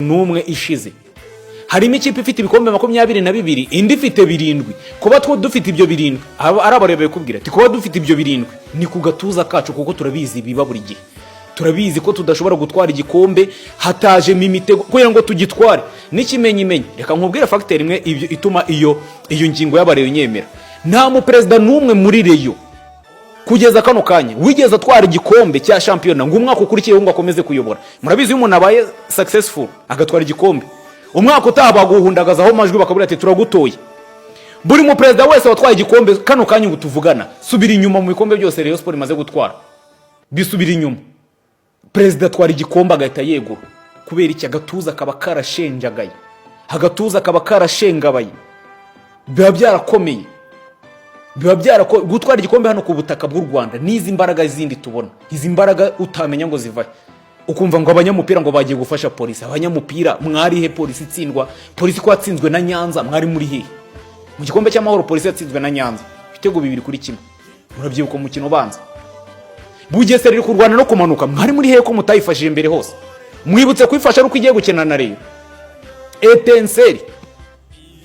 n'umwe ishize harimo ikipe ifite ibikombe 22 indi ifite 7 kuba two dufite ibyo 7 ari abarebeye kubwira ati kuba dufite ibyo 7 ni ku gatuza kacu kuko turabizi biba buri gihe turabizi ko tudashobora gutwara igikombe hataje mimitego kugira ngo tugitware n'ikimenyimenyi reka nkubwire factor imwe ibyo ituma iyo ngingo y'abareyo nyemera nta mu president n'umwe muri reyo kugeza kano kanya wigeze atwara igikombe cya champion ngo umwaka ukurikiye ngo akomeze kuyobora murabizi iyo umuntu abaye successful agatwara igikombe umwaka utaba guhundagazaho amajwi bakabura ati turagutoye buri mu president wese watwaye igikombe kano kanya ngo tuvugana subira inyuma mu bikombe byose Rayon Sport imaze gutwara bisubira inyuma president atwara igikombe agahita yegura kubera iki agatuza kaba karashenjagaye agatuza kaba karashengabaye biba byarakomeye gutwara igikombe hano ku butaka bw'u Rwanda nizi imbaraga zindi tubona izi mbaraga utamenya ngo zivaye ukumva ngo abanyamupira ngo bagiye gufasha polisi abanyamupira mwari he polisi itsindwa polisi ko yatsinzwe na Nyanza mwari muri he mu gikombe cy'amahoro polisi yatsinzwe na Nyanza bitego 2-1 murabyibuka mu kino banza Bugesera iri kurwana no kumanuka mwari muri he ko mutayifashije imbere hose mwibutse kwifasha ruko igiye gukina na Rayon Etenseri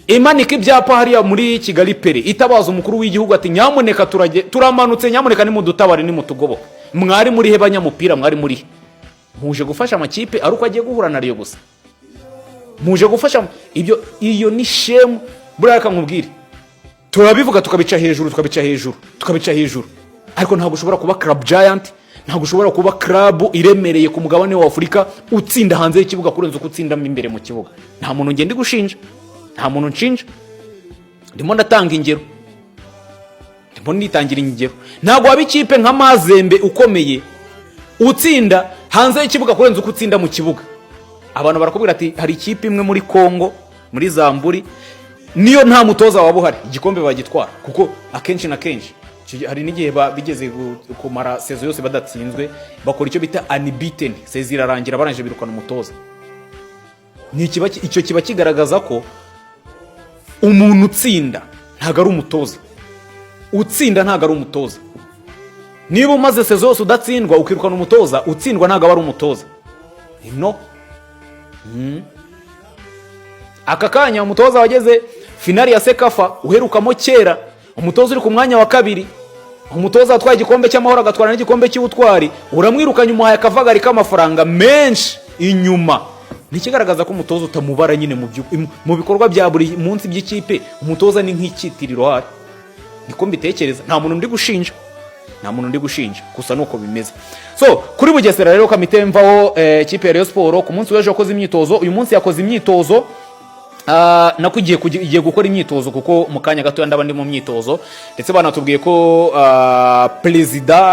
imanike ibyapa hariya muri Kigali pere itabaza umukuru w'igihugu ati nyamuneka turamanutse nyamuneka ni mudutabare ni mutugoboka mwari muri he banyamupira mwari muri he muje gufasha amakipe ari uko agiye guhura na Rayon gusa muje gufasha iyo ni shame buraka nkubwire turabivuga tukabica hejuru ariko ntabwo ushobora kuba club giant ntabwo ushobora kuba club iremereye ku mugabane wa Afrika utsinda hanze y'ikibuga kurenza uko utsinda imbere mu kibuga nta muntu ngende gushinja nta muntu nshinja ndimo ndatanga ingero ndimo nitangira ingero ntabwo waba ikipe nka Mazembe ukomeye utsinda hanze y'ikibuga kurenza uko utsinda mu kibuga abantu barakubwira ati hari ikipe imwe muri Kongo muri Zamburi niyo nta mutoza waba uhari igikombe bagitwara kuko akenshi na kenshi hari n'igihe bigeze kumara sezo yose badatsinzwe bakora icyo bita unbeaten sezo irarangira baranje birukana umutoza ni icyo kiba kigaragaza ko umuntu utsinda ntago ari umutoza utsinda ntago ari umutoza niba umaze sezo yose udatsindwa ukirukana umutoza utsindwa ntago ari umutoza no aka kanya umutoza wageze finali ya Sekafa uherukamo kera umutoza uri ku mwanya wa kabiri umutoza atwaye igikombe cy'amahoro agatwara n'igikombe cy'ubutwari uramwirukanye umuhaye akavagari k'amafaranga menshi inyuma nikigaragaza ko umutoza utamubara nyine mu bikorwa bya buri munsi by'ikipe umutoza ni nk'ikitiriro hari niko mbitekereza nta muntu ndi gushinja gusa nuko bimeze so kuri Bugesera rero kamite mvaho ikipe ya Rayon Sport ku munsi w'ejo yakoze imyitozo uyu munsi yakoze imyitozo nakugiye gukora imyitozo kuko mu kanya gato ndabandi mu myitozo ndetse banatubwiye ko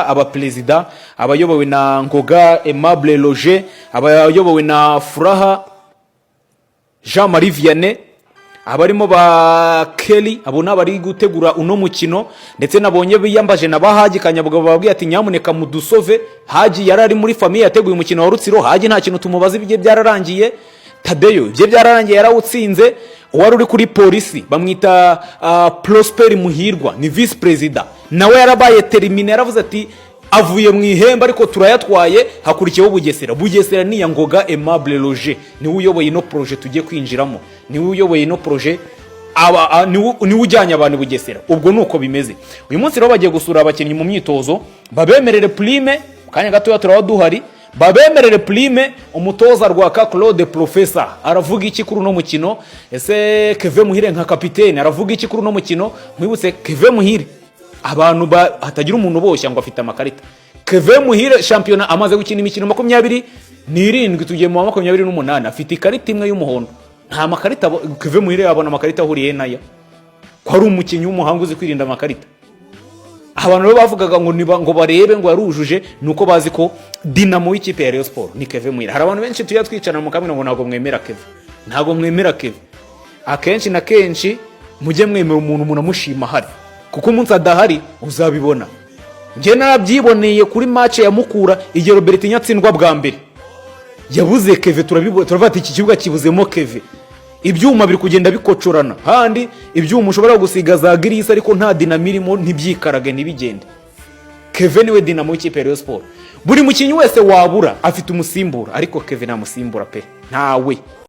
abaperezida abayobowe na Ngoga Aimable Roger abayobowe na Furaha Jean Marie Vianney abarimo ba Kelly abo nabari gutegura uno mukino ndetse nabonye biyambaje na Bahaji Kanyabugabo babwiye ati nyamuneka mudusove Haji yarari muri famille yateguye umukino wa Rutsiro Haji nta kintu tumubaza ibye byararangiye Tadeyo ibye byararangiye yarawutsinze uwari uri kuri polisi bamwita Prosper Muhirwa ni vice president nawe yarabaye termine yaravuze ati avuye mu ihemba ariko turayatwaye hakurikiyeho Bugesera ni ya Ngoga Aimable Roger ni uyoboye no projet tugiye kwinjiramo ni uyoboye no projet ni ujyanye abantu Bugesera ubwo nuko bimeze uyu munsi rero bagiye gusura abakinnyi mu myitozo babemerere prime kanya gato turawaduhari babemerere prime umutoza Rwaka Claude Professor aravuga iki kuri no mukino ese Keve Muhire nka kapiteni aravuga iki kuri no mukino mwibutse Keve Muhire abantu hatagira umuntu boshya ngo afite amakarita Keve Muhire champion amaze gukina imikino 27 tugiye mu 28 afite ikarita imwe y'umuhondo nta makarita Keve Muhire yabona amakarita ahuriye nayo ko ari umukinnyi w'umuhanga uzi kwirinda amakarita abantu bavugaga ngo barebe ngo yarujuje nuko bazi ko Dinamo y'ikipe ya Rayon Sport ni Keve Muhire hari abantu benshi tuya twicana mu kamwe ngo ntago mwemera Keve akenshi na kenshi mujye mwemera umuntu munamushima hari kuko umunsi adahari uzabibona nge narabyiboneye kuri match ya Mukura igihe Robert Nyatsindwa bwa mbere yabuze Keve turabata iki kibuga kibuzemo Keve ibyuma biri kugenda bikocorana handi ibyuma ushobora gusiga za grisi ariko nta dinamirimo ntibyikarage nibigende Keve niwe Dinamo y'ikipe ya Rayon Sport buri mukinnyi wese wabura afite umusimbura, ariko Kevin amusimbura pe ntawe.